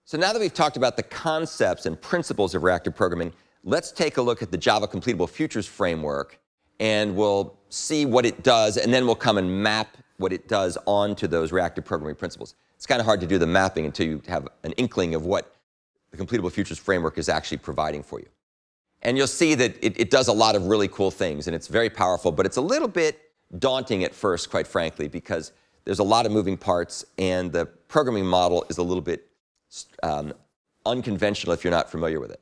So now that we've talked about the concepts and principles of reactive programming, let's take a look at the Java Completable Futures framework, and we'll see what it does, and then we'll come and map what it does onto those reactive programming principles. It's kind of hard to do the mapping until you have an inkling of what the Completable Futures framework is actually providing for you. And you'll see that it does a lot of really cool things, and it's very powerful, but it's a little bit daunting at first, quite frankly, because there's a lot of moving parts, and the programming model is a little bit unconventional if you're not familiar with it.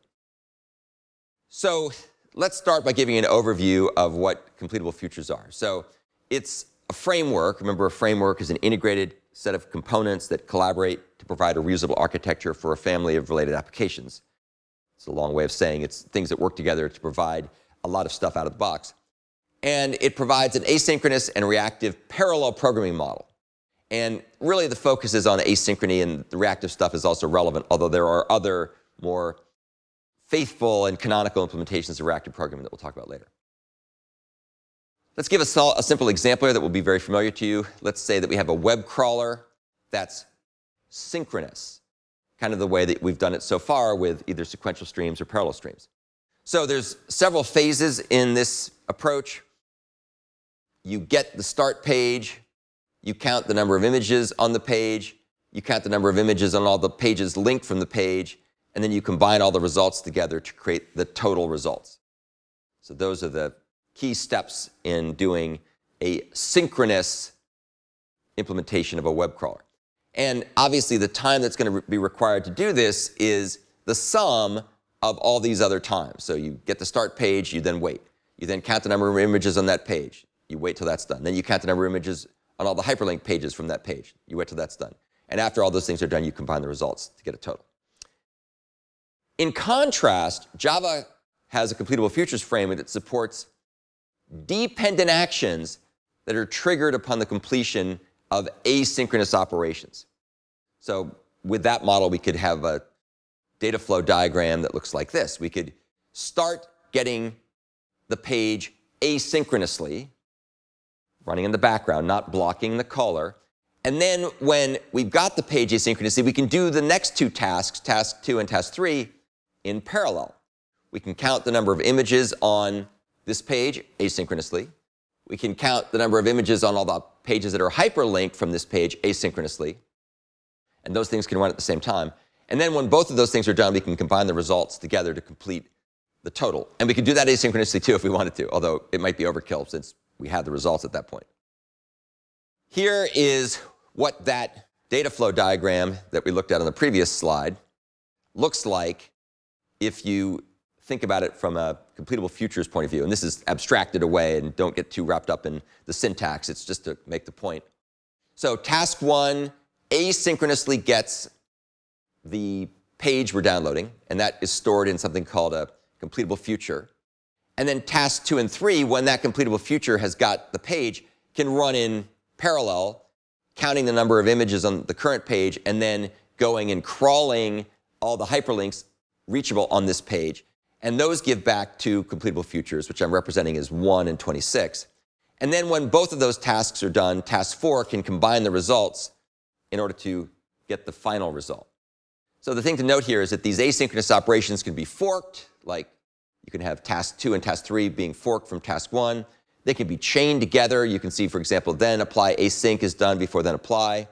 So let's start by giving you an overview of what completable futures are. So it's a framework. Remember, a framework is an integrated set of components that collaborate to provide a reusable architecture for a family of related applications. It's a long way of saying it's things that work together to provide a lot of stuff out of the box. And it provides an asynchronous and reactive parallel programming model. And really the focus is on asynchrony, and the reactive stuff is also relevant, although there are other more faithful and canonical implementations of reactive programming that we'll talk about later. Let's give a simple example here that will be very familiar to you. Let's say that we have a web crawler that's synchronous, kind of the way that we've done it so far with either sequential streams or parallel streams. So there's several phases in this approach. You get the start page, you count the number of images on the page, you count the number of images on all the pages linked from the page, and then you combine all the results together to create the total results. So those are the key steps in doing a synchronous implementation of a web crawler. And obviously the time that's going to be required to do this is the sum of all these other times. So you get the start page, you then wait. You then count the number of images on that page. You wait till that's done. Then you count the number of images on all the hyperlink pages from that page. You wait till that's done. And after all those things are done, you combine the results to get a total. In contrast, Java has a completable futures framework that supports dependent actions that are triggered upon the completion of asynchronous operations. So with that model, we could have a data flow diagram that looks like this. We could start getting the page asynchronously, running in the background, not blocking the caller. And then when we've got the page asynchronously, we can do the next two tasks, task 2 and task 3, in parallel. We can count the number of images on this page asynchronously. We can count the number of images on all the pages that are hyperlinked from this page asynchronously. And those things can run at the same time. And then when both of those things are done, we can combine the results together to complete the total. And we can do that asynchronously too if we wanted to, although it might be overkill since we have the results at that point. Here is what that data flow diagram that we looked at on the previous slide looks like if you think about it from a completable futures point of view. And this is abstracted away, and don't get too wrapped up in the syntax. It's just to make the point. So task 1 asynchronously gets the page we're downloading, and that is stored in something called a completable future. And then tasks 2 and 3, when that completable future has got the page, can run in parallel, counting the number of images on the current page, and then going and crawling all the hyperlinks reachable on this page. And those give back to completable futures, which I'm representing as 1 and 26. And then when both of those tasks are done, task 4 can combine the results in order to get the final result. So the thing to note here is that these asynchronous operations can be forked, like you can have task 2 and task 3 being forked from task 1. They can be chained together. You can see, for example, then apply async is done before then apply.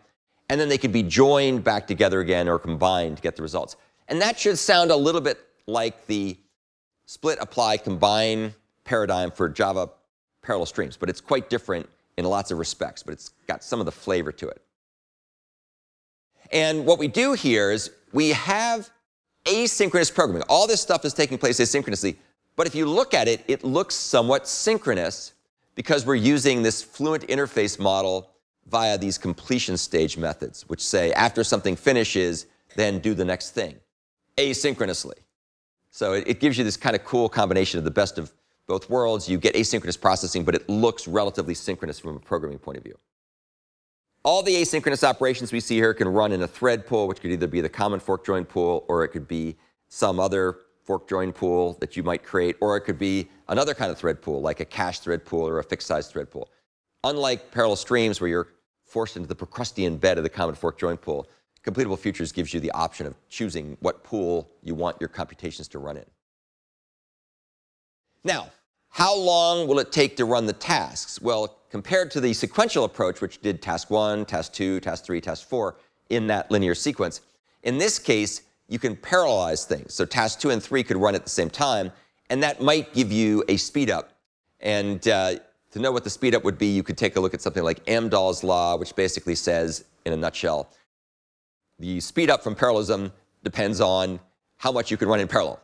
And then they can be joined back together again or combined to get the results. And that should sound a little bit like the split, apply, combine paradigm for Java parallel streams, but it's quite different in lots of respects, but it's got some of the flavor to it. And what we do here is we have asynchronous programming. All this stuff is taking place asynchronously, but if you look at it, it looks somewhat synchronous because we're using this fluent interface model via these completion stage methods, which say after something finishes, then do the next thing, asynchronously. So it gives you this kind of cool combination of the best of both worlds. You get asynchronous processing, but it looks relatively synchronous from a programming point of view. All the asynchronous operations we see here can run in a thread pool, which could either be the common fork join pool, or it could be some other fork join pool that you might create, or it could be another kind of thread pool, like a cache thread pool or a fixed size thread pool. Unlike parallel streams where you're forced into the Procrustean bed of the common fork join pool, Completable Futures gives you the option of choosing what pool you want your computations to run in. Now, how long will it take to run the tasks? Well, compared to the sequential approach, which did task 1, task 2, task 3, task 4 in that linear sequence, in this case, you can parallelize things. So task 2 and 3 could run at the same time, and that might give you a speed up. And to know what the speed up would be, you could take a look at something like Mdoll's law, which basically says, in a nutshell, the speed up from parallelism depends on how much you can run in parallel.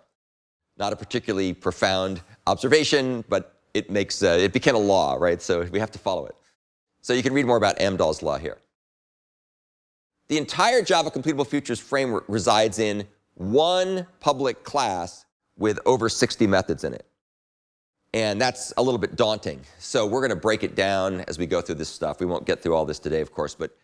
Not a particularly profound observation, but it became a law, right? So we have to follow it. So you can read more about Mdoll's law here. The entire Java Completable Futures framework resides in one public class with over 60 methods in it. And that's a little bit daunting. So we're going to break it down as we go through this stuff. We won't get through all this today, of course, but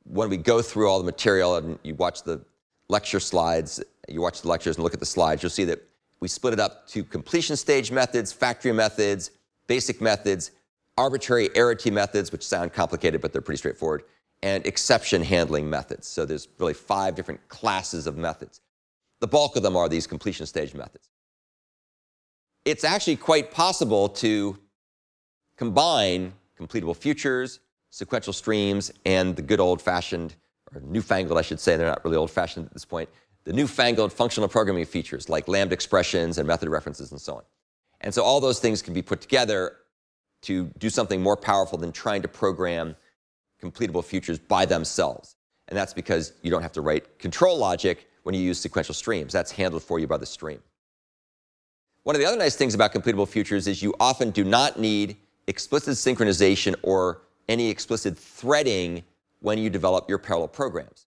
when we go through all the material and you watch the lecture slides, you watch the lectures and look at the slides, you'll see that we split it up to completion stage methods, factory methods, basic methods, arbitrary arity methods, which sound complicated, but they're pretty straightforward, and exception handling methods. So there's really 5 different classes of methods. The bulk of them are these completion stage methods. It's actually quite possible to combine completable futures, sequential streams, and the good old-fashioned, or newfangled, I should say, they're not really old-fashioned at this point, the newfangled functional programming features like lambda expressions and method references and so on. And so all those things can be put together to do something more powerful than trying to program completable futures by themselves. And that's because you don't have to write control logic when you use sequential streams. That's handled for you by the stream. One of the other nice things about completable futures is you often do not need explicit synchronization or any explicit threading when you develop your parallel programs.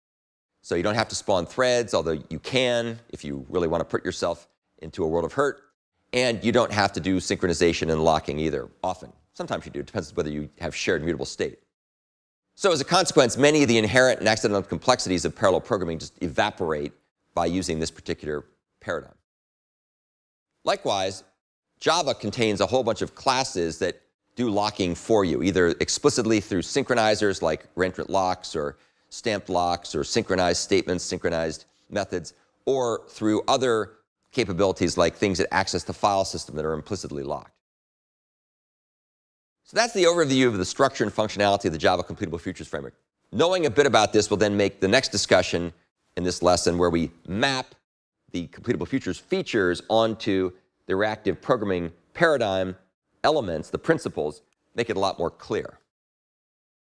So you don't have to spawn threads, although you can if you really want to put yourself into a world of hurt. And you don't have to do synchronization and locking either, often. Sometimes you do. It depends whether you have shared mutable state. So as a consequence, many of the inherent and accidental complexities of parallel programming just evaporate by using this particular paradigm. Likewise, Java contains a whole bunch of classes that do locking for you, either explicitly through synchronizers like reentrant locks or stamped locks or synchronized statements, synchronized methods, or through other capabilities like things that access the file system that are implicitly locked. So that's the overview of the structure and functionality of the Java Completable Futures framework. Knowing a bit about this will then make the next discussion in this lesson where we map the Completable Futures features onto the reactive programming paradigm elements, the principles, make it a lot more clear.